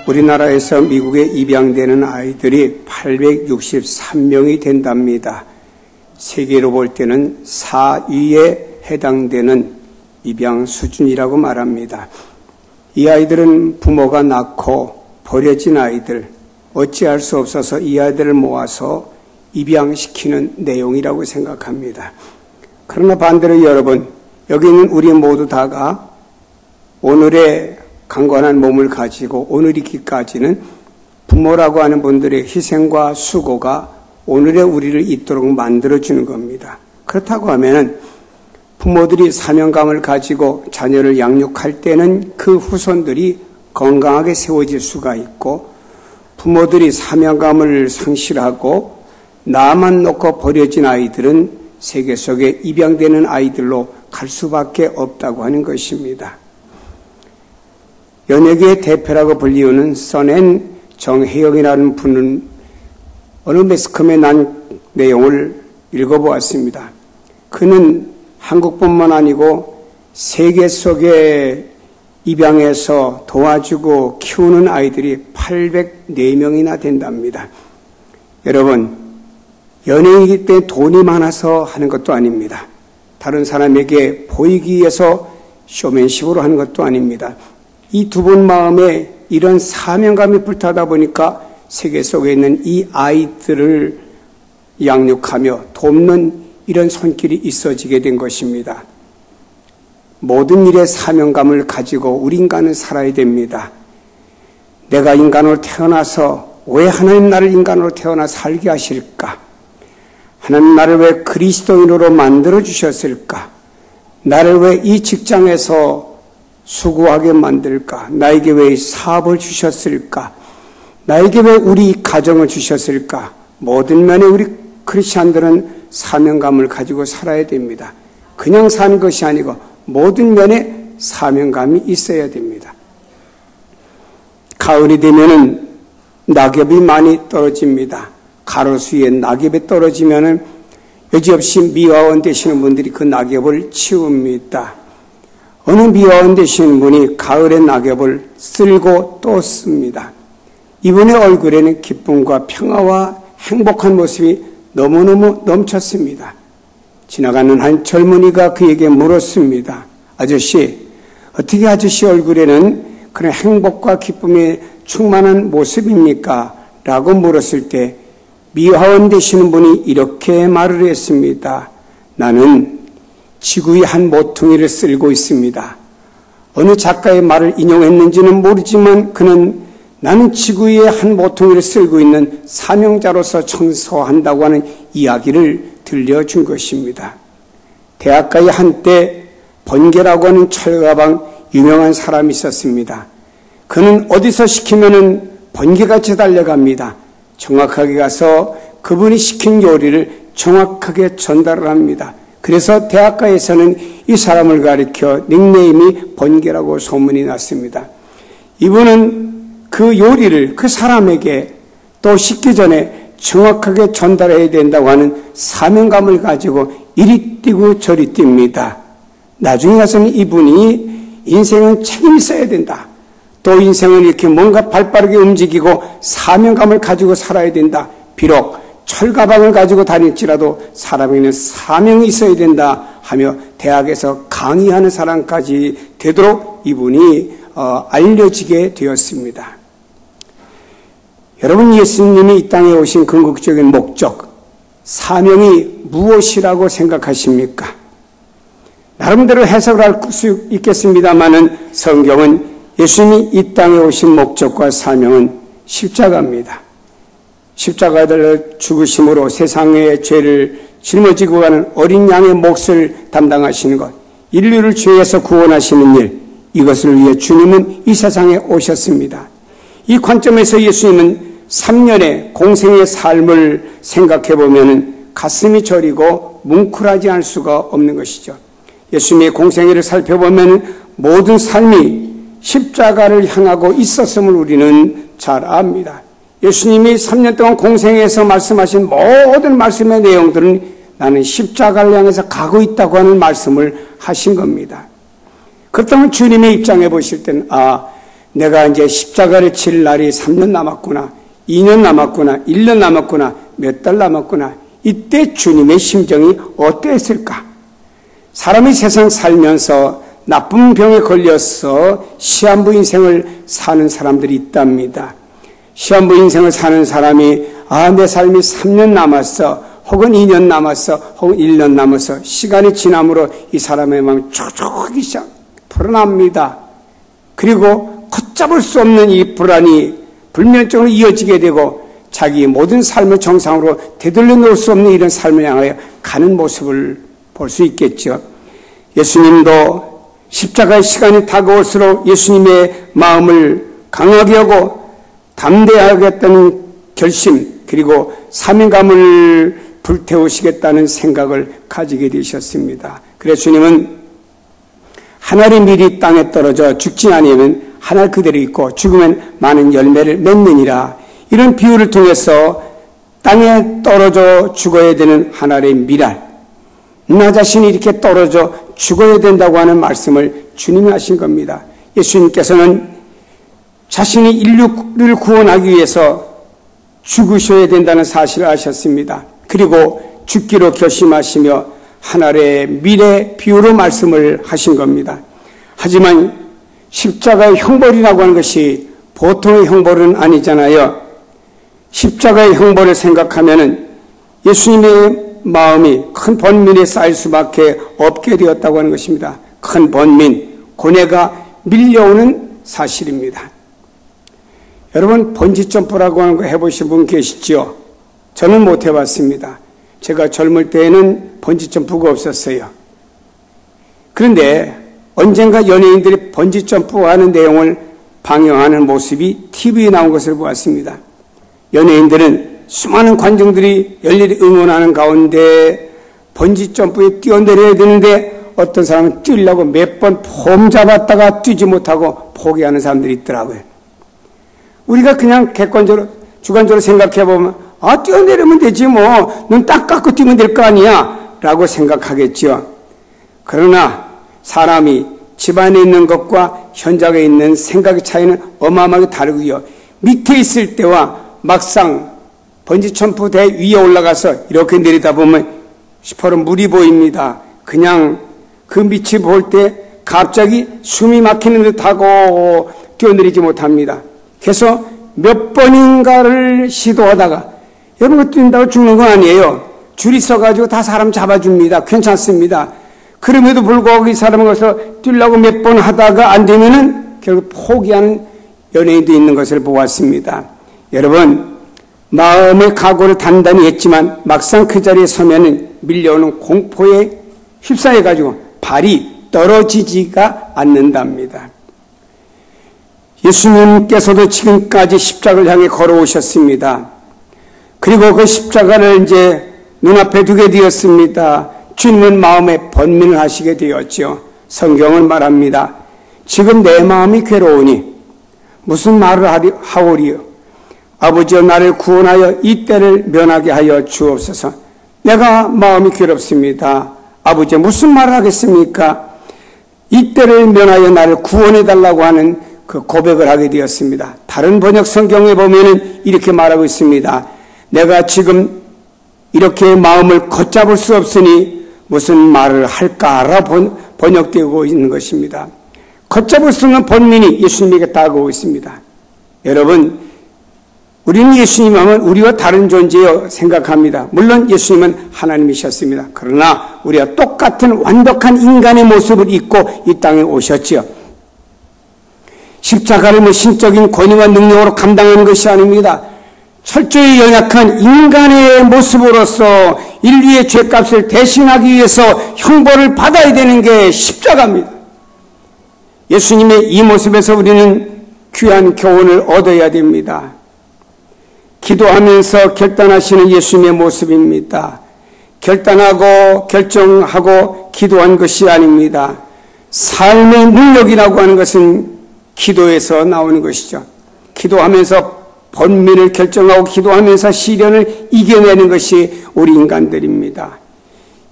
우리나라에서 미국에 입양되는 아이들이 863명이 된답니다. 세계로 볼 때는 4위에 해당되는 입양 수준이라고 말합니다. 이 아이들은 부모가 낳고 버려진 아이들, 어찌할 수 없어서 이 아이들을 모아서 입양시키는 내용이라고 생각합니다. 그러나 반대로 여러분, 여기 있는 우리 모두 다가 오늘의 강건한 몸을 가지고 오늘이기까지는 부모라고 하는 분들의 희생과 수고가 오늘의 우리를 있도록 만들어주는 겁니다. 그렇다고 하면은 부모들이 사명감을 가지고 자녀를 양육할 때는 그 후손들이 건강하게 세워질 수가 있고, 부모들이 사명감을 상실하고 나만 놓고 버려진 아이들은 세계 속에 입양되는 아이들로 갈 수밖에 없다고 하는 것입니다. 연예계의 대표라고 불리우는 써낸 정혜영이라는 분은 어느 매스컴에 난 내용을 읽어보았습니다. 그는 한국뿐만 아니고 세계 속에 입양해서 도와주고 키우는 아이들이 804명이나 된답니다. 여러분, 연예인이기 때문에 돈이 많아서 하는 것도 아닙니다. 다른 사람에게 보이기 위해서 쇼맨십으로 하는 것도 아닙니다. 이 두 분 마음에 이런 사명감이 불타다 보니까 세계 속에 있는 이 아이들을 양육하며 돕는 이런 손길이 있어지게 된 것입니다. 모든 일에 사명감을 가지고 우리 인간은 살아야 됩니다. 내가 인간으로 태어나서 왜 하나님 나를 인간으로 태어나 살게 하실까? 하나님 나를 왜 그리스도인으로 만들어 주셨을까? 나를 왜 이 직장에서 수고하게 만들까? 나에게 왜 사업을 주셨을까? 나에게 왜 우리 가정을 주셨을까? 모든 면에 우리 크리스찬들은 사명감을 가지고 살아야 됩니다. 그냥 사는 것이 아니고 모든 면에 사명감이 있어야 됩니다. 가을이 되면은 낙엽이 많이 떨어집니다. 가로수에 낙엽이 떨어지면은 여지없이 미화원 되시는 분들이 그 낙엽을 치웁니다. 어느 미화원 되시는 분이 가을의 낙엽을 쓸고 또 씁니다. 이분의 얼굴에는 기쁨과 평화와 행복한 모습이 너무너무 넘쳤습니다. 지나가는 한 젊은이가 그에게 물었습니다. 아저씨, 어떻게 아저씨 얼굴에는 그런 행복과 기쁨이 충만한 모습입니까? 라고 물었을 때 미화원 되시는 분이 이렇게 말을 했습니다. 나는 지구의 한 모퉁이를 쓸고 있습니다. 어느 작가의 말을 인용했는지는 모르지만 그는 나는 지구의 한 모퉁이를 쓸고 있는 사명자로서 청소한다고 하는 이야기를 들려준 것입니다. 대학가에 한때 번개라고 하는 철가방 유명한 사람이 있었습니다. 그는 어디서 시키면은 번개같이 달려갑니다. 정확하게 가서 그분이 시킨 요리를 정확하게 전달을 합니다. 그래서 대학가에서는 이 사람을 가리켜 닉네임이 번개라고 소문이 났습니다. 이분은 그 요리를 그 사람에게 또 식기 전에 정확하게 전달해야 된다고 하는 사명감을 가지고 이리 뛰고 저리 뜁니다. 나중에 가서는 이분이 인생은 책임이 있어야 된다. 또 인생은 이렇게 뭔가 발빠르게 움직이고 사명감을 가지고 살아야 된다. 비록 철가방을 가지고 다닐지라도 사람에게는 사명이 있어야 된다 하며 대학에서 강의하는 사람까지 되도록 이분이 알려지게 되었습니다. 여러분, 예수님이 이 땅에 오신 궁극적인 목적, 사명이 무엇이라고 생각하십니까? 나름대로 해석을 할 수 있겠습니다만은 성경은 예수님이 이 땅에 오신 목적과 사명은 십자가입니다. 십자가에 달려 죽으심으로 세상의 죄를 짊어지고 가는 어린 양의 몫을 담당하시는 것, 인류를 죄에서 구원하시는 일, 이것을 위해 주님은 이 세상에 오셨습니다. 이 관점에서 예수님은 3년의 공생의 삶을 생각해 보면 가슴이 저리고 뭉클하지 않을 수가 없는 것이죠. 예수님의 공생애를 살펴보면 모든 삶이 십자가를 향하고 있었음을 우리는 잘 압니다. 예수님이 3년 동안 공생애에서 말씀하신 모든 말씀의 내용들은 나는 십자가를 향해서 가고 있다고 하는 말씀을 하신 겁니다. 그렇다면 주님의 입장에 보실 때는 내가 이제 십자가를 칠 날이 3년 남았구나, 2년 남았구나, 1년 남았구나, 몇 달 남았구나. 이때 주님의 심정이 어땠을까? 사람이 세상 살면서 나쁜 병에 걸려서 시한부 인생을 사는 사람들이 있답니다. 시한부 인생을 사는 사람이 내 삶이 3년 남았어, 혹은 2년 남았어, 혹은 1년 남았어. 시간이 지남으로 이 사람의 마음이 촉촉하기 시작 불안합니다. 그리고 걷잡을 수 없는 이 불안이 불면증으로 이어지게 되고 자기 모든 삶을 정상으로 되돌려 놓을 수 없는 이런 삶을 향하여 가는 모습을 볼 수 있겠죠. 예수님도 십자가의 시간이 다가올수록 예수님의 마음을 강하게 하고 담대하겠다는 결심, 그리고 사명감을 불태우시겠다는 생각을 가지게 되셨습니다. 그래서 주님은 하늘의 밀이 땅에 떨어져 죽지 아니하면 하늘 그대로 있고 죽으면 많은 열매를 맺느니라. 이런 비유를 통해서 땅에 떨어져 죽어야 되는 하늘의 밀알, 나 자신이 이렇게 떨어져 죽어야 된다고 하는 말씀을 주님이 하신 겁니다. 예수님께서는 자신이 인류를 구원하기 위해서 죽으셔야 된다는 사실을 아셨습니다. 그리고 죽기로 결심하시며 하늘의 밀의 비유로 말씀을 하신 겁니다. 하지만 십자가의 형벌이라고 하는 것이 보통의 형벌은 아니잖아요. 십자가의 형벌을 생각하면은 예수님의 마음이 큰 번민에 쌓일 수밖에 없게 되었다고 하는 것입니다. 큰 번민, 고뇌가 밀려오는 사실입니다. 여러분, 번지점프라고 하는 거 해보신 분 계시죠? 저는 못 해봤습니다. 제가 젊을 때에는 번지점프가 없었어요. 그런데 언젠가 연예인들이 번지점프하는 내용을 방영하는 모습이 TV에 나온 것을 보았습니다. 연예인들은 수많은 관중들이 열렬히 응원하는 가운데 번지점프에 뛰어내려야 되는데 어떤 사람은 뛰려고 몇 번 폼 잡았다가 뛰지 못하고 포기하는 사람들이 있더라고요. 우리가 그냥 객관적으로, 주관적으로 생각해보면 뛰어내리면 되지 뭐, 눈 딱 감고 뛰면 될 거 아니야 라고 생각하겠죠. 그러나 사람이 집안에 있는 것과 현장에 있는 생각의 차이는 어마어마하게 다르고요. 밑에 있을 때와 막상 번지점프대 위에 올라가서 이렇게 내리다 보면 시퍼런 물이 보입니다. 그냥 그 밑이 볼 때 갑자기 숨이 막히는 듯하고 뛰어내리지 못합니다. 그래서 몇 번인가를 시도하다가, 여러분 뛴다고 죽는 거 아니에요. 줄이 서가지고 다 사람 잡아줍니다. 괜찮습니다. 그럼에도 불구하고 이 사람은 거기서 뛰려고 몇 번 하다가 안 되면은 결국 포기하는 연예인도 있는 것을 보았습니다. 여러분, 마음의 각오를 단단히 했지만 막상 그 자리에 서면은 밀려오는 공포에 휩싸여가지고 발이 떨어지지가 않는답니다. 예수님께서도 지금까지 십자가를 향해 걸어오셨습니다. 그리고 그 십자가를 이제 눈앞에 두게 되었습니다. 주님은 마음에 번민을 하시게 되었죠. 성경은 말합니다. 지금 내 마음이 괴로우니 무슨 말을 하오리요. 아버지여 나를 구원하여 이 때를 면하게 하여 주옵소서. 내가 마음이 괴롭습니다. 아버지여 무슨 말을 하겠습니까? 이 때를 면하여 나를 구원해달라고 하는 그 고백을 하게 되었습니다. 다른 번역 성경에 보면은 이렇게 말하고 있습니다. 내가 지금 이렇게 마음을 걷잡을 수 없으니 무슨 말을 할까라 번역되고 있는 것입니다. 걷잡을 수 없는 번민이 예수님에게 다가오고 있습니다. 여러분, 우리는 예수님 하면 우리와 다른 존재여 생각합니다. 물론 예수님은 하나님이셨습니다. 그러나 우리와 똑같은 완벽한 인간의 모습을 입고 이 땅에 오셨지요. 십자가를 신적인 권위와 능력으로 감당하는 것이 아닙니다. 철저히 연약한 인간의 모습으로서 인류의 죄값을 대신하기 위해서 형벌을 받아야 되는 게 십자가입니다. 예수님의 이 모습에서 우리는 귀한 교훈을 얻어야 됩니다. 기도하면서 결단하시는 예수님의 모습입니다. 결단하고 결정하고 기도한 것이 아닙니다. 삶의 능력이라고 하는 것은 기도에서 나오는 것이죠. 기도하면서 번민을 결정하고 기도하면서 시련을 이겨내는 것이 우리 인간들입니다.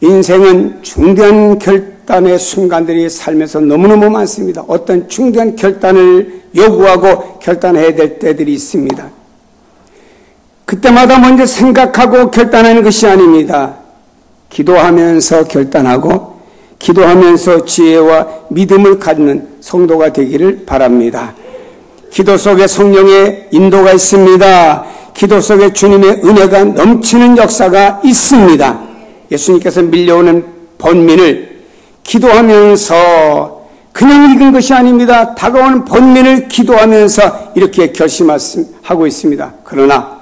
인생은 중대한 결단의 순간들이 삶에서 너무너무 많습니다. 어떤 중대한 결단을 요구하고 결단해야 될 때들이 있습니다. 그때마다 먼저 생각하고 결단하는 것이 아닙니다. 기도하면서 결단하고 기도하면서 지혜와 믿음을 갖는 성도가 되기를 바랍니다. 기도 속에 성령의 인도가 있습니다. 기도 속에 주님의 은혜가 넘치는 역사가 있습니다. 예수님께서 밀려오는 번민을 기도하면서 그냥 읽은 것이 아닙니다. 다가오는 번민을 기도하면서 이렇게 결심하고 있습니다. 그러나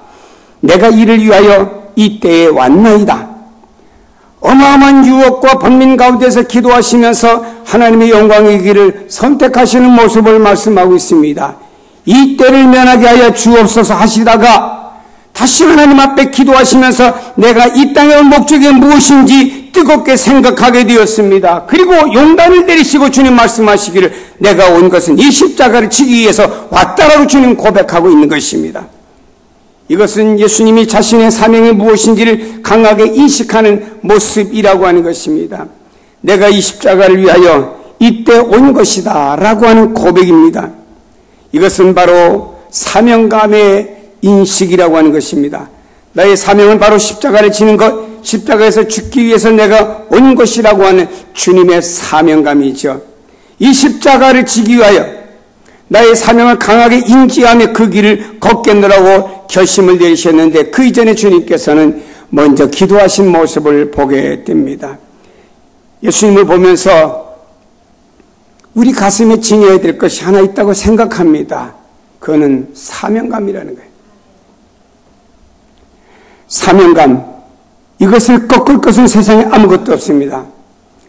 내가 이를 위하여 이때에 왔나이다. 어마어마한 유혹과 번민 가운데서 기도하시면서 하나님의 영광의 길을 선택하시는 모습을 말씀하고 있습니다. 이 때를 면하게 하여 주옵소서 하시다가 다시 하나님 앞에 기도하시면서 내가 이 땅에 온 목적이 무엇인지 뜨겁게 생각하게 되었습니다. 그리고 용단을 내리시고 주님 말씀하시기를 내가 온 것은 이 십자가를 지기 위해서 왔다라고 주님 고백하고 있는 것입니다. 이것은 예수님이 자신의 사명이 무엇인지를 강하게 인식하는 모습이라고 하는 것입니다. 내가 이 십자가를 위하여 이때 온 것이다 라고 하는 고백입니다. 이것은 바로 사명감의 인식이라고 하는 것입니다. 나의 사명은 바로 십자가를 지는 것, 십자가에서 죽기 위해서 내가 온 것이라고 하는 주님의 사명감이죠. 이 십자가를 지기 위하여 나의 사명을 강하게 인지하며 그 길을 걷겠노라고 결심을 내리셨는데 그 이전에 주님께서는 먼저 기도하신 모습을 보게 됩니다. 예수님을 보면서 우리 가슴에 지녀야 될 것이 하나 있다고 생각합니다. 그거는 사명감이라는 거예요. 사명감, 이것을 꺾을 것은 세상에 아무것도 없습니다.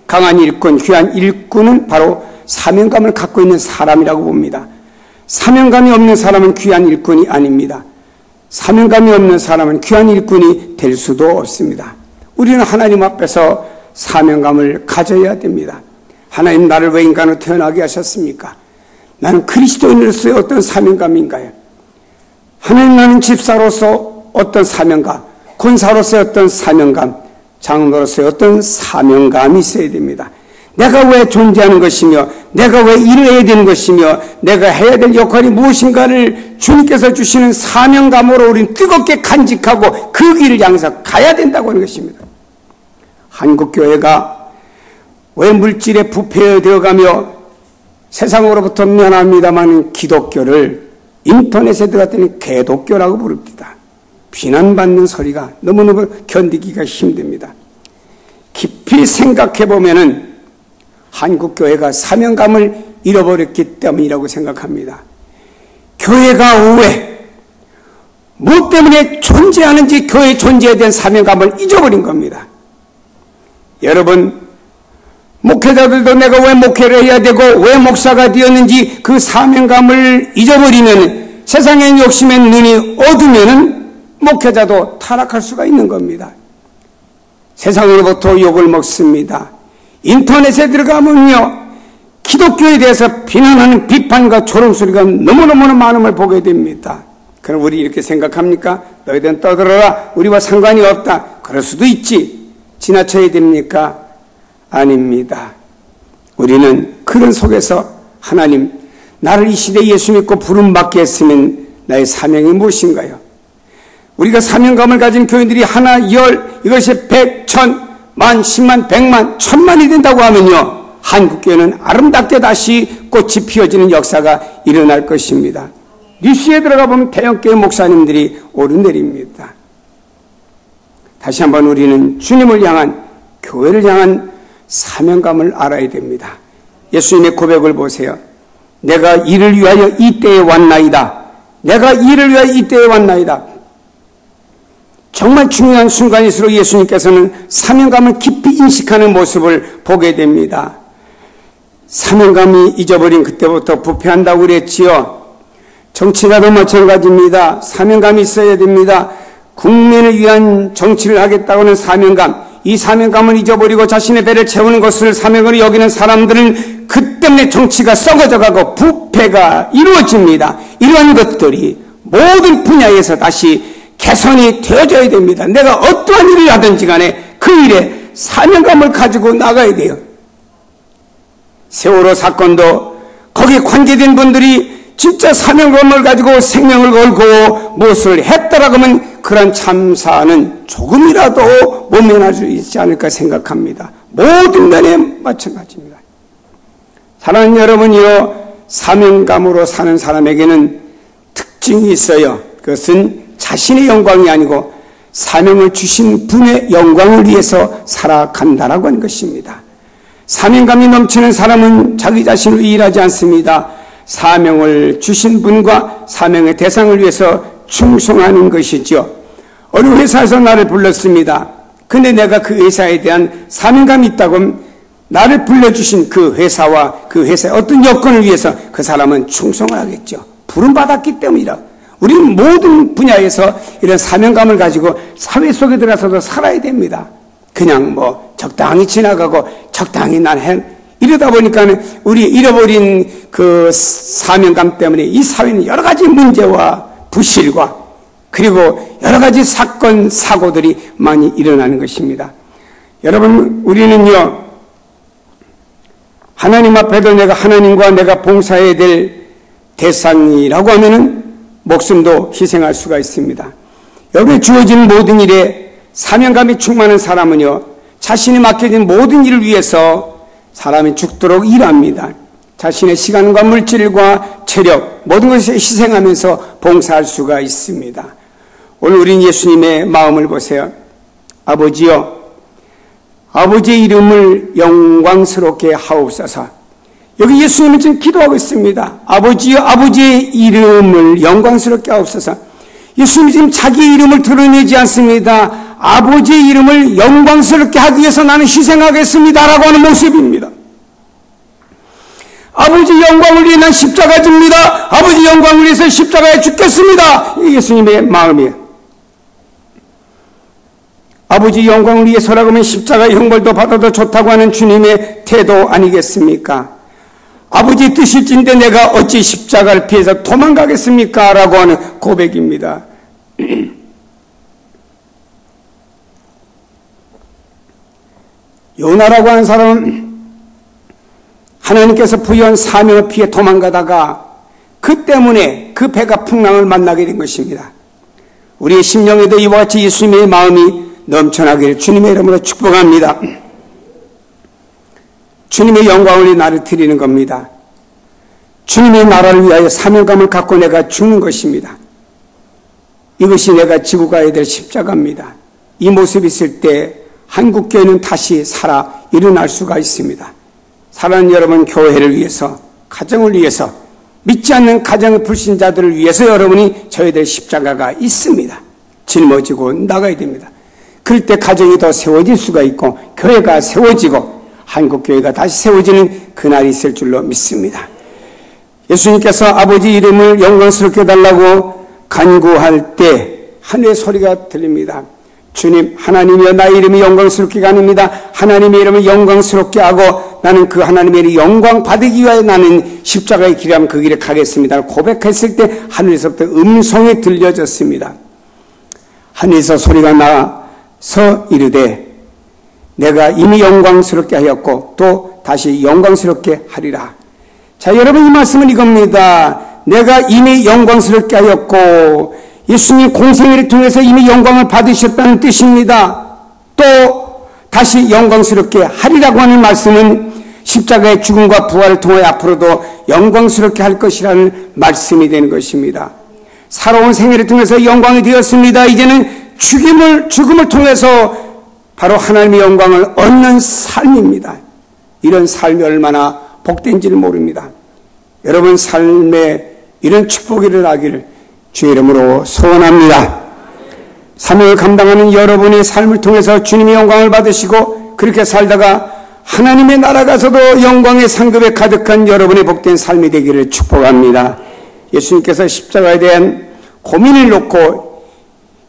강한 일꾼, 귀한 일꾼은 바로 사명감을 갖고 있는 사람이라고 봅니다. 사명감이 없는 사람은 귀한 일꾼이 아닙니다. 사명감이 없는 사람은 귀한 일꾼이 될 수도 없습니다. 우리는 하나님 앞에서 사명감을 가져야 됩니다. 하나님 나를 왜 인간으로 태어나게 하셨습니까? 나는 그리스도인으로서의 어떤 사명감인가요? 하나님 나는 집사로서 어떤 사명감, 권사로서의 어떤 사명감, 장로로서의 어떤 사명감이 있어야 됩니다. 내가 왜 존재하는 것이며 내가 왜 일을 해야 되는 것이며 내가 해야 될 역할이 무엇인가를 주님께서 주시는 사명감으로 우리는 뜨겁게 간직하고 그 길을 향해서 가야 된다고 하는 것입니다. 한국교회가 왜 물질에 부패되어가며 세상으로부터 면합니다만 기독교를 인터넷에 들어갔더니 개독교라고 부릅니다. 비난받는 소리가 너무너무 견디기가 힘듭니다. 깊이 생각해보면은 한국교회가 사명감을 잃어버렸기 때문이라고 생각합니다. 교회가 왜 무엇 때문에 존재하는지 교회의 존재에 대한 사명감을 잊어버린 겁니다. 여러분, 목회자들도 내가 왜 목회를 해야 되고 왜 목사가 되었는지 그 사명감을 잊어버리면 세상의 욕심의 눈이 어두면 목회자도 타락할 수가 있는 겁니다. 세상으로부터 욕을 먹습니다. 인터넷에 들어가면요, 기독교에 대해서 비난하는 비판과 조롱소리가 너무너무 많음을 보게 됩니다. 그럼 우리 이렇게 생각합니까? 너희들은 떠들어라, 우리와 상관이 없다. 그럴 수도 있지. 지나쳐야 됩니까? 아닙니다. 우리는 그런 속에서 하나님, 나를 이 시대에 예수 믿고 부름받게 했으면 나의 사명이 무엇인가요? 우리가 사명감을 가진 교인들이 하나, 열, 이것이 100, 1000, 만, 10만, 100만, 1000만이 된다고 하면요, 한국교회는 아름답게 다시 꽃이 피어지는 역사가 일어날 것입니다. 뉴스에 들어가 보면 대형교회 목사님들이 오르내립니다. 다시 한번 우리는 주님을 향한, 교회를 향한 사명감을 알아야 됩니다. 예수님의 고백을 보세요. 내가 이를 위하여 이때에 왔나이다. 내가 이를 위하여 이때에 왔나이다. 정말 중요한 순간일수록 예수님께서는 사명감을 깊이 인식하는 모습을 보게 됩니다. 사명감이 잊어버린 그때부터 부패한다고 그랬지요. 정치가도 마찬가지입니다. 사명감이 있어야 됩니다. 국민을 위한 정치를 하겠다고 하는 사명감, 이 사명감을 잊어버리고 자신의 배를 채우는 것을 사명으로 여기는 사람들은 그 때문에 정치가 썩어져가고 부패가 이루어집니다. 이러한 것들이 모든 분야에서 다시 개선이 되어져야 됩니다. 내가 어떠한 일을 하든지 간에 그 일에 사명감을 가지고 나가야 돼요. 세월호 사건도 거기에 관계된 분들이 진짜 사명감을 가지고 생명을 걸고 무엇을 했다라고 하면 그런 참사는 조금이라도 모면할 수 있지 않을까 생각합니다. 모든 면에 마찬가지입니다. 사랑하는 여러분이요, 사명감으로 사는 사람에게는 특징이 있어요. 그것은 자신의 영광이 아니고 사명을 주신 분의 영광을 위해서 살아간다라고 하는 것입니다. 사명감이 넘치는 사람은 자기 자신을 의일하지 않습니다. 사명을 주신 분과 사명의 대상을 위해서 충성하는 것이죠. 어느 회사에서 나를 불렀습니다. 근데 내가 그 회사에 대한 사명감이 있다고 하면 나를 불러주신 그 회사와 그 회사의 어떤 여건을 위해서 그 사람은 충성을 하겠죠. 부름받았기 때문이라. 우리는 모든 분야에서 이런 사명감을 가지고 사회 속에 들어가서도 살아야 됩니다. 그냥 적당히 지나가고 적당히 난 해. 이러다 보니까 우리 잃어버린 그 사명감 때문에 이 사회는 여러 가지 문제와 부실과 그리고 여러 가지 사건, 사고들이 많이 일어나는 것입니다. 여러분, 우리는요, 하나님 앞에도 내가 하나님과 내가 봉사해야 될 대상이라고 하면은 목숨도 희생할 수가 있습니다. 여기 주어진 모든 일에 사명감이 충만한 사람은요, 자신이 맡겨진 모든 일을 위해서 사람이 죽도록 일합니다. 자신의 시간과 물질과 체력, 모든 것을 희생하면서 봉사할 수가 있습니다. 오늘 우린 예수님의 마음을 보세요. 아버지여, 아버지의 이름을 영광스럽게 하옵소서. 여기 예수님은 지금 기도하고 있습니다. 아버지여, 아버지의 이름을 영광스럽게 하옵소서. 예수님이 지금 자기 이름을 드러내지 않습니다. 아버지의 이름을 영광스럽게 하기 위해서 나는 희생하겠습니다라고 하는 모습입니다. 아버지 영광을 위해 난 십자가 집니다. 아버지 영광을 위해서 십자가에 죽겠습니다. 이게 예수님의 마음이에요. 아버지 영광을 위해서라고 하면 십자가의 형벌도 받아도 좋다고 하는 주님의 태도 아니겠습니까? 아버지 뜻일진데 내가 어찌 십자가를 피해서 도망가겠습니까? 라고 하는 고백입니다. 요나라고 하는 사람은 하나님께서 부여한 사명을 피해 도망가다가 그 때문에 그 배가 풍랑을 만나게 된 것입니다. 우리의 심령에도 이와 같이 예수님의 마음이 넘쳐나기를 주님의 이름으로 축복합니다. 주님의 영광을 위해 나를 드리는 겁니다. 주님의 나라를 위하여 사명감을 갖고 내가 죽는 것입니다. 이것이 내가 지고 가야 될 십자가입니다. 이 모습이 있을 때 한국교회는 다시 살아 일어날 수가 있습니다. 사랑하는 여러분, 교회를 위해서, 가정을 위해서, 믿지 않는 가정의 불신자들을 위해서 여러분이 져야 될 십자가가 있습니다. 짊어지고 나가야 됩니다. 그럴 때 가정이 더 세워질 수가 있고 교회가 세워지고 한국교회가 다시 세워지는 그날이 있을 줄로 믿습니다. 예수님께서 아버지 이름을 영광스럽게 해달라고 간구할 때 하늘의 소리가 들립니다. 주님, 하나님이여, 나의 이름이 영광스럽게 가닙니다. 하나님의 이름을 영광스럽게 하고 나는 그 하나님의 이름을 영광 받기 위하여 나는 십자가의 길이라면 그 길에 가겠습니다. 고백했을 때 하늘에서부터 음성이 들려졌습니다. 하늘에서 소리가 나서 이르되 내가 이미 영광스럽게 하였고 또 다시 영광스럽게 하리라. 자, 여러분, 이 말씀은 이겁니다. 내가 이미 영광스럽게 하였고 예수님 공생애를 통해서 이미 영광을 받으셨다는 뜻입니다. 또 다시 영광스럽게 하리라고 하는 말씀은 십자가의 죽음과 부활을 통해 앞으로도 영광스럽게 할 것이라는 말씀이 되는 것입니다. 살아온 생애를 통해서 영광이 되었습니다. 이제는 죽음을 통해서 바로 하나님의 영광을 얻는 삶입니다. 이런 삶이 얼마나 복된지를 모릅니다. 여러분 삶에 이런 축복이 일어나기를 주의 이름으로 소원합니다. 사명을 감당하는 여러분의 삶을 통해서 주님의 영광을 받으시고 그렇게 살다가 하나님의 나라 가서도 영광의 상급에 가득한 여러분의 복된 삶이 되기를 축복합니다. 예수님께서 십자가에 대한 고민을 놓고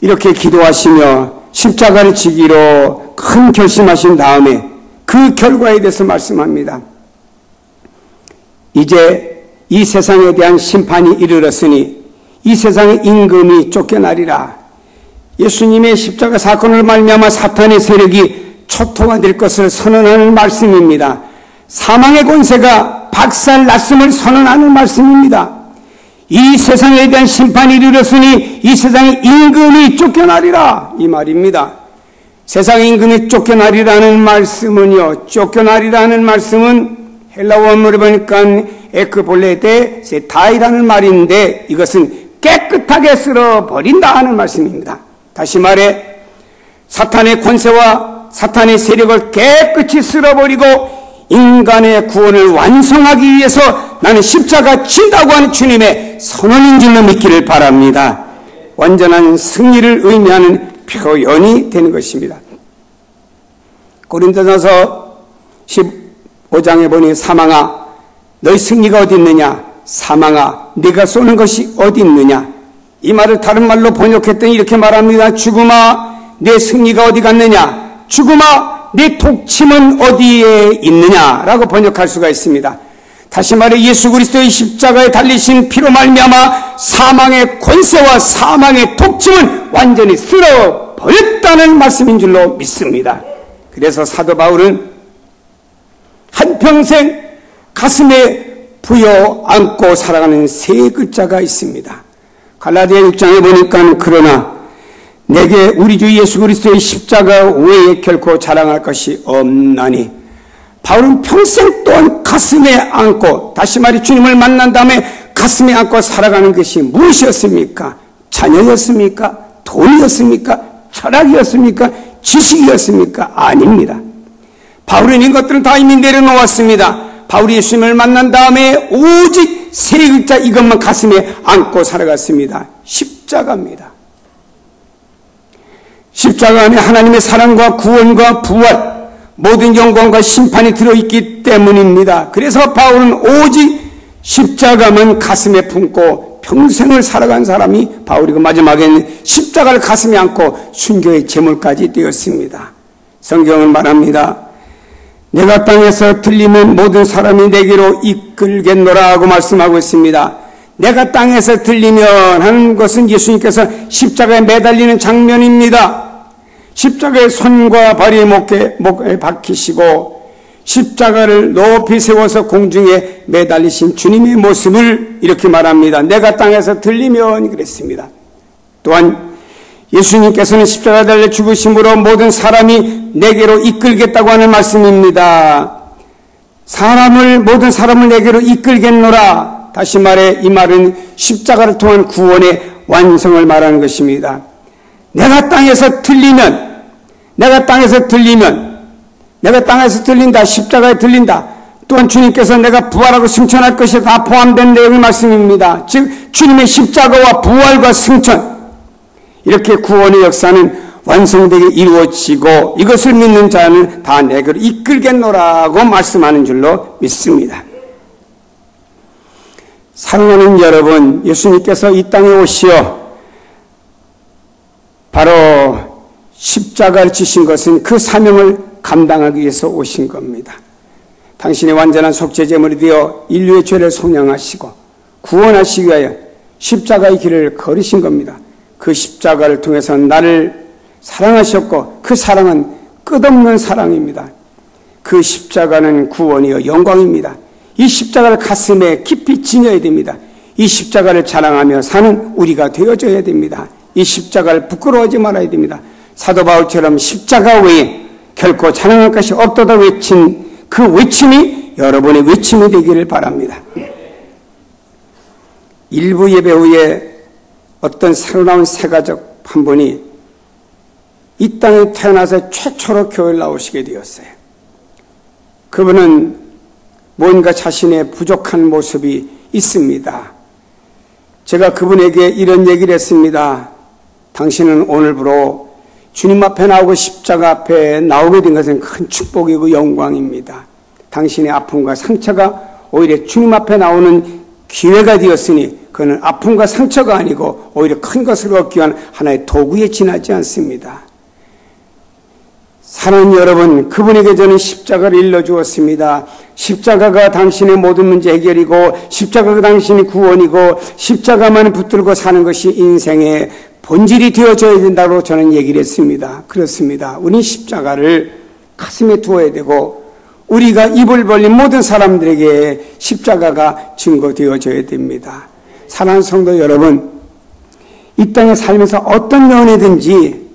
이렇게 기도하시며 십자가를 지기로 큰 결심하신 다음에 그 결과에 대해서 말씀합니다. 이제 이 세상에 대한 심판이 이르렀으니 이 세상의 임금이 쫓겨나리라. 예수님의 십자가 사건을 말미암아 사탄의 세력이 초토화될 것을 선언하는 말씀입니다. 사망의 권세가 박살났음을 선언하는 말씀입니다. 이 세상에 대한 심판이 이르렀으니 이 세상의 임금이 쫓겨나리라, 이 말입니다. 세상의 임금이 쫓겨나리라는 말씀은요, 쫓겨나리라는 말씀은 헬라 원문에 보니까 에크볼레데 세타이라는 말인데 이것은 깨끗하게 쓸어버린다 하는 말씀입니다. 다시 말해 사탄의 권세와 사탄의 세력을 깨끗이 쓸어버리고 인간의 구원을 완성하기 위해서 나는 십자가 진다고 하는 주님의 선언인 줄로 믿기를 바랍니다. 완전한 승리를 의미하는 표현이 되는 것입니다. 고린도전서 15장에 보니 사망아 너희 승리가 어디 있느냐, 사망아 네가 쏘는 것이 어디 있느냐. 이 말을 다른 말로 번역했더니 이렇게 말합니다. 죽음아 내 승리가 어디 갔느냐, 죽음아 내 독침은 어디에 있느냐라고 번역할 수가 있습니다. 다시 말해 예수 그리스도의 십자가에 달리신 피로 말미암아 사망의 권세와 사망의 독침은 완전히 쓸어버렸다는 말씀인 줄로 믿습니다. 그래서 사도 바울은 한평생 가슴에 부여 안고 살아가는 세 글자가 있습니다. 갈라디아 6장에 보니까 그러나 내게 우리 주 예수 그리스도의 십자가 외에 결코 자랑할 것이 없나니, 바울은 평생 또한 가슴에 안고, 다시 말해 주님을 만난 다음에 가슴에 안고 살아가는 것이 무엇이었습니까? 자녀였습니까? 돈이었습니까? 철학이었습니까? 지식이었습니까? 아닙니다. 바울은 이것들은 다 이미 내려놓았습니다. 바울이 예수님을 만난 다음에 오직 세 글자 이것만 가슴에 안고 살아갔습니다. 십자가입니다. 십자가 안에 하나님의 사랑과 구원과 부활, 모든 영광과 심판이 들어있기 때문입니다. 그래서 바울은 오직 십자가만 가슴에 품고 평생을 살아간 사람이 바울이고 마지막에는 십자가를 가슴에 안고 순교의 제물까지 되었습니다. 성경은 말합니다. 내가 땅에서 들리면 모든 사람이 내게로 이끌겠노라 하고 말씀하고 있습니다. 내가 땅에서 들리면 하는 것은 예수님께서 십자가에 매달리는 장면입니다. 십자가의 손과 발이 목에 박히시고 십자가를 높이 세워서 공중에 매달리신 주님의 모습을 이렇게 말합니다. 내가 땅에서 들리면 그랬습니다. 또한 예수님께서는 십자가에 달려 죽으심으로 모든 사람이 내게로 이끌겠다고 하는 말씀입니다. 모든 사람을 내게로 이끌겠노라. 다시 말해 이 말은 십자가를 통한 구원의 완성을 말하는 것입니다. 내가 땅에서 들린다. 십자가에 들린다. 또한 주님께서 내가 부활하고 승천할 것이 다 포함된 내용의 말씀입니다. 즉 주님의 십자가와 부활과 승천, 이렇게 구원의 역사는 완성되게 이루어지고 이것을 믿는 자는 다 내게로 이끌겠노라고 말씀하는 줄로 믿습니다. 사랑하는 여러분, 예수님께서 이 땅에 오시어 바로 십자가를 지신 것은 그 사명을 감당하기 위해서 오신 겁니다. 당신의 완전한 속죄제물이 되어 인류의 죄를 속량하시고 구원하시기 위하여 십자가의 길을 걸으신 겁니다. 그 십자가를 통해서 나를 사랑하셨고 그 사랑은 끝없는 사랑입니다. 그 십자가는 구원이요 영광입니다. 이 십자가를 가슴에 깊이 지녀야 됩니다. 이 십자가를 자랑하며 사는 우리가 되어져야 됩니다. 이 십자가를 부끄러워하지 말아야 됩니다. 사도 바울처럼 십자가 외에 결코 자랑할 것이 없도다 외친 그 외침이 여러분의 외침이 되기를 바랍니다. 일부 예배 후에 어떤 새로 나온 새가족 한 분이 이 땅에 태어나서 최초로 교회를 나오시게 되었어요. 그분은 뭔가 자신의 부족한 모습이 있습니다. 제가 그분에게 이런 얘기를 했습니다. 당신은 오늘부로 주님 앞에 나오고 십자가 앞에 나오게 된 것은 큰 축복이고 영광입니다. 당신의 아픔과 상처가 오히려 주님 앞에 나오는 기회가 되었으니 그는 아픔과 상처가 아니고 오히려 큰 것을 얻기 위한 하나의 도구에 지나지 않습니다. 사랑하는 여러분, 그분에게 저는 십자가를 일러주었습니다. 십자가가 당신의 모든 문제 해결이고 십자가가 당신의 구원이고 십자가만 붙들고 사는 것이 인생의 본질이 되어져야 된다고 저는 얘기를 했습니다. 그렇습니다. 우리는 십자가를 가슴에 두어야 되고 우리가 입을 벌린 모든 사람들에게 십자가가 증거되어져야 됩니다. 사랑하는 성도 여러분, 이 땅에 살면서 어떤 면에든지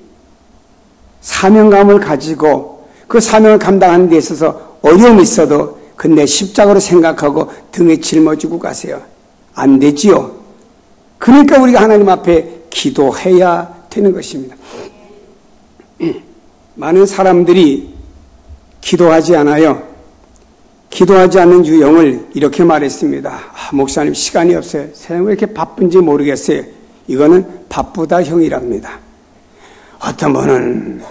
사명감을 가지고 그 사명을 감당하는 데 있어서 어려움이 있어도 근데 십자가로 생각하고 등에 짊어지고 가세요. 안 되지요. 그러니까 우리가 하나님 앞에 기도해야 되는 것입니다. 많은 사람들이 기도하지 않아요. 기도하지 않는 유형을 이렇게 말했습니다. 목사님 시간이 없어요. 세상이 왜 이렇게 바쁜지 모르겠어요. 이거는 바쁘다 형이랍니다. 어떤 분은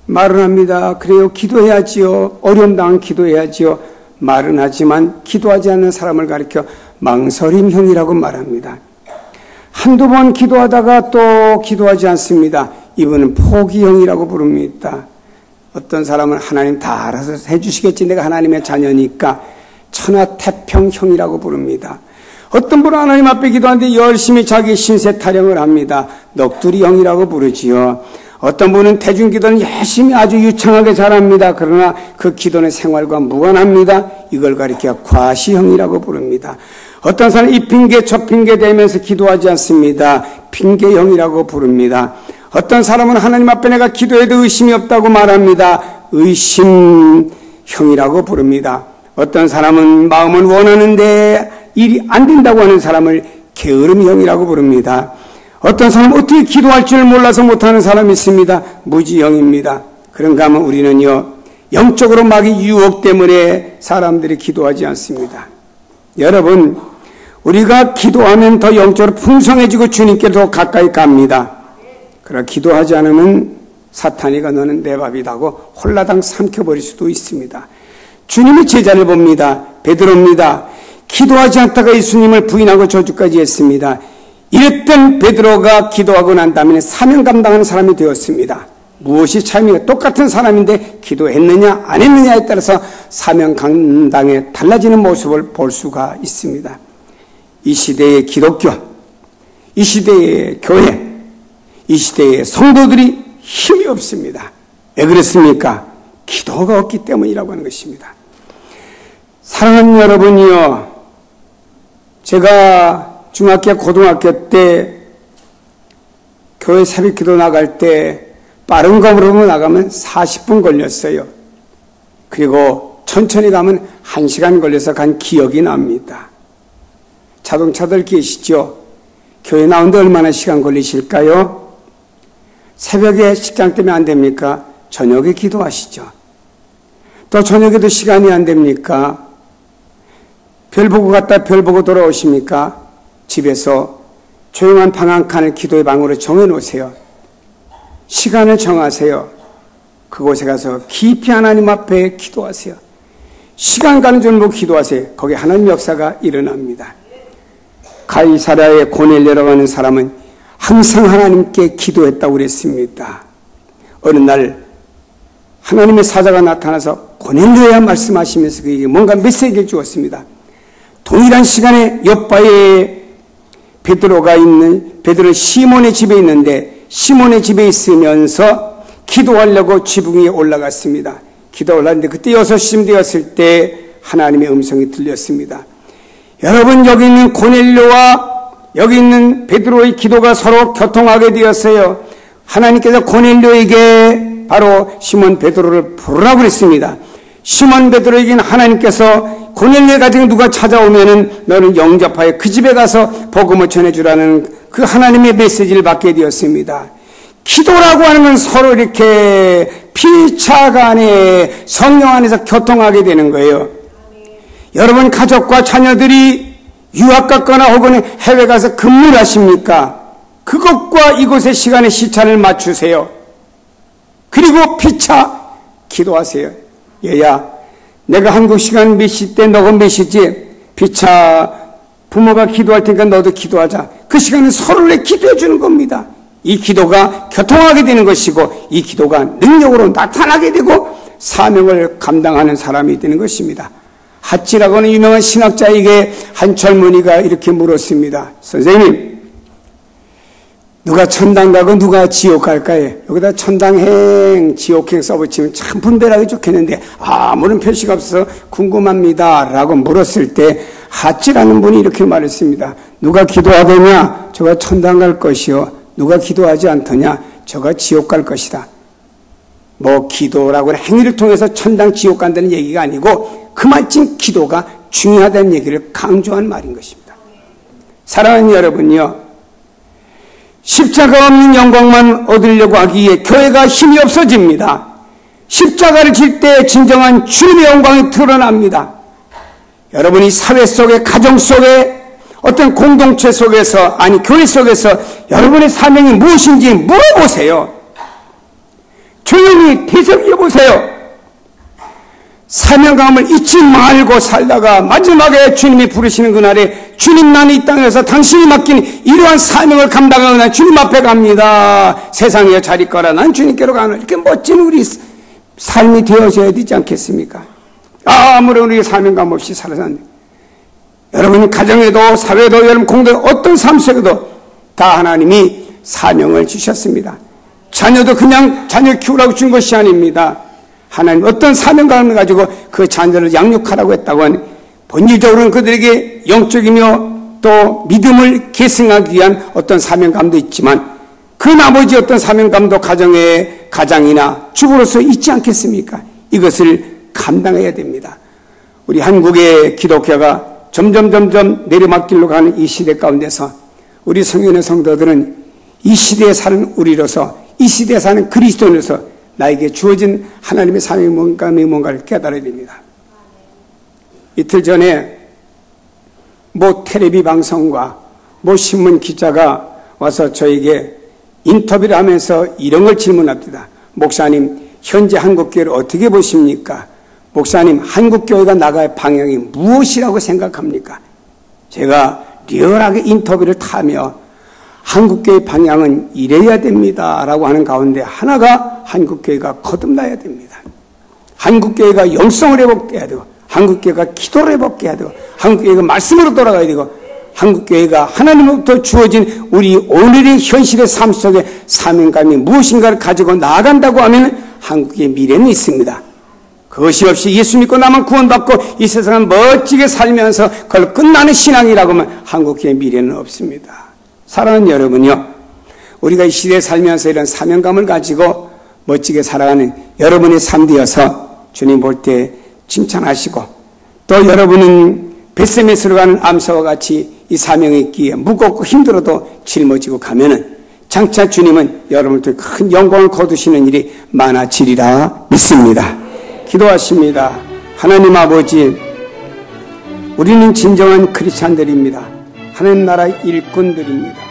말은 합니다. 그래요, 기도해야지요. 어려움 당한 기도해야지요. 말은 하지만 기도하지 않는 사람을 가리켜 망설임 형이라고 말합니다. 한두 번 기도하다가 또 기도하지 않습니다. 이분은 포기형이라고 부릅니다. 어떤 사람은 하나님 다 알아서 해주시겠지, 내가 하나님의 자녀니까 천하태평형이라고 부릅니다. 어떤 분은 하나님 앞에 기도하는데 열심히 자기 신세 타령을 합니다. 넋두리형이라고 부르지요. 어떤 분은 대중기도는 열심히 아주 유창하게 잘합니다. 그러나 그 기도는 생활과 무관합니다. 이걸 가리켜 과시형이라고 부릅니다. 어떤 사람은 이 핑계 저 핑계 대면서 기도하지 않습니다. 핑계형이라고 부릅니다. 어떤 사람은 하나님 앞에 내가 기도해도 의심이 없다고 말합니다. 의심형이라고 부릅니다. 어떤 사람은 마음은 원하는데 일이 안 된다고 하는 사람을 게으름형이라고 부릅니다. 어떤 사람은 어떻게 기도할 줄 몰라서 못하는 사람이 있습니다. 무지형입니다. 그런가 하면 우리는요, 영적으로 막이 유혹 때문에 사람들이 기도하지 않습니다. 여러분, 우리가 기도하면 더 영적으로 풍성해지고 주님께 더 가까이 갑니다. 그러나 기도하지 않으면 사탄이가 너는 내 밥이다고 홀라당 삼켜버릴 수도 있습니다. 주님이 제자를 봅니다. 베드로입니다. 기도하지 않다가 예수님을 부인하고 저주까지 했습니다. 이랬던 베드로가 기도하고 난 다음에 사명 감당하는 사람이 되었습니다. 무엇이 차이입니까? 똑같은 사람인데 기도했느냐 안 했느냐에 따라서 사명 감당에 달라지는 모습을 볼 수가 있습니다. 이 시대의 기독교, 이 시대의 교회, 이 시대의 성도들이 힘이 없습니다. 왜 그렇습니까? 기도가 없기 때문이라고 하는 것입니다. 사랑하는 여러분이요, 제가 중학교, 고등학교 때 교회 새벽기도 나갈 때 빠른 걸음으로 나가면 40분 걸렸어요. 그리고 천천히 가면 1시간 걸려서 간 기억이 납니다. 자동차들 계시죠? 교회 나오는데 얼마나 시간 걸리실까요? 새벽에 직장 때문에 안 됩니까? 저녁에 기도하시죠. 또 저녁에도 시간이 안 됩니까? 별 보고 갔다 별 보고 돌아오십니까? 집에서 조용한 방 한 칸을 기도의 방으로 정해놓으세요. 시간을 정하세요. 그곳에 가서 깊이 하나님 앞에 기도하세요. 시간 가는 줄 모르고 기도하세요. 거기에 하나님 역사가 일어납니다. 가이사랴의 고넬료라고 하는 사람은 항상 하나님께 기도했다고 그랬습니다. 어느 날 하나님의 사자가 나타나서 고넬료야 말씀하시면서 그에게 뭔가 메시지를 주었습니다. 동일한 시간에 옆바에 베드로 시몬의 집에 있는데 시몬의 집에 있으면서 기도하려고 지붕 위에 올라갔습니다. 기도 올랐는데 그때 6시쯤 되었을 때 하나님의 음성이 들렸습니다. 여러분, 여기 있는 고넬료와 여기 있는 베드로의 기도가 서로 교통하게 되었어요. 하나님께서 고넬료에게 바로 시몬 베드로를 부르라고 그랬습니다. 시몬 베드로에게는 하나님께서 고넬료 같은 누가 찾아오면은 너는 영접하여 그 집에 가서 복음을 전해주라는 그 하나님의 메시지를 받게 되었습니다. 기도라고 하는 건 서로 이렇게 피차가 안에 성령 안에서 교통하게 되는 거예요. 여러분 가족과 자녀들이 유학 갔거나 혹은 해외 가서 근무를 하십니까? 그것과 이곳의 시간의 시차를 맞추세요. 그리고 피차 기도하세요. 얘야, 내가 한국 시간 몇 시 때 너가 몇 시지? 피차 부모가 기도할 테니까 너도 기도하자. 그 시간은 서로를 기도해 주는 겁니다. 이 기도가 교통하게 되는 것이고 이 기도가 능력으로 나타나게 되고 사명을 감당하는 사람이 되는 것입니다. 핫지라고 하는 유명한 신학자에게 한 젊은이가 이렇게 물었습니다. 선생님, 누가 천당 가고 누가 지옥 갈까요? 여기다 천당행, 지옥행 써붙이면 참 분별하기 좋겠는데 아무런 표시가 없어서 궁금합니다 라고 물었을 때 핫지라는 분이 이렇게 말했습니다. 누가 기도하더냐? 저가 천당 갈 것이요. 누가 기도하지 않더냐? 저가 지옥 갈 것이다. 뭐 기도라고 하는 행위를 통해서 천당 지옥 간다는 얘기가 아니고 그만큼 기도가 중요하다는 얘기를 강조한 말인 것입니다. 사랑하는 여러분요, 십자가 없는 영광만 얻으려고 하기에 교회가 힘이 없어집니다. 십자가를 질 때 진정한 주님의 영광이 드러납니다. 여러분이 사회 속에, 가정 속에, 어떤 공동체 속에서, 아니 교회 속에서 여러분의 사명이 무엇인지 물어보세요. 조용히 되새겨보세요. 사명감을 잊지 말고 살다가 마지막에 주님이 부르시는 그날에 주님, 나는 이 땅에서 당신이 맡긴 이러한 사명을 감당하고 난 주님 앞에 갑니다. 세상에 잘 있거라 난 주님께로 가는, 이렇게 멋진 우리 삶이 되어져야 되지 않겠습니까? 아무런 우리 사명감 없이 살아왔는데 여러분 가정에도 사회도 여러분 공동 어떤 삶 속에도 다 하나님이 사명을 주셨습니다. 자녀도 그냥 자녀 키우라고 준 것이 아닙니다. 하나님 어떤 사명감을 가지고 그 자녀를 양육하라고 했다고 하니 본질적으로는 그들에게 영적이며 또 믿음을 계승하기 위한 어떤 사명감도 있지만 그 나머지 어떤 사명감도 가정의 가장이나 주부로서 있지 않겠습니까? 이것을 감당해야 됩니다. 우리 한국의 기독교가 점점 내리막길로 가는 이 시대 가운데서 우리 성령의 성도들은 이 시대에 사는 우리로서, 이 시대에 사는 그리스도인으로서 나에게 주어진 하나님의 사명감이 뭔가를 깨달아야 됩니다. 이틀 전에 모 텔레비 방송과 모 신문 기자가 와서 저에게 인터뷰를 하면서 이런 걸 질문합니다. 목사님, 현재 한국교회를 어떻게 보십니까? 목사님, 한국교회가 나갈 방향이 무엇이라고 생각합니까? 제가 리얼하게 인터뷰를 타며 한국교회 방향은 이래야 됩니다 라고 하는 가운데 하나가 한국교회가 거듭나야 됩니다. 한국교회가 영성을 회복해야 되고, 한국교회가 기도를 회복해야 되고, 한국교회가 말씀으로 돌아가야 되고, 한국교회가 하나님으로부터 주어진 우리 오늘의 현실의 삶 속에 사명감이 무엇인가를 가지고 나아간다고 하면 한국의 미래는 있습니다. 그것이 없이 예수 믿고 나만 구원받고 이 세상을 멋지게 살면서 그걸 끝나는 신앙이라고 하면 한국교회의 미래는 없습니다. 사랑하는 여러분요, 우리가 이 시대에 살면서 이런 사명감을 가지고 멋지게 살아가는 여러분의 삶 되어서 주님 볼 때 칭찬하시고, 또 여러분은 벳세메스로 가는 암사와 같이 이 사명이 있기에 무겁고 힘들어도 짊어지고 가면은 장차 주님은 여러분들 큰 영광을 거두시는 일이 많아지리라 믿습니다. 기도하십니다. 하나님 아버지, 우리는 진정한 크리스찬들입니다. 하나님 나라 일꾼들입니다.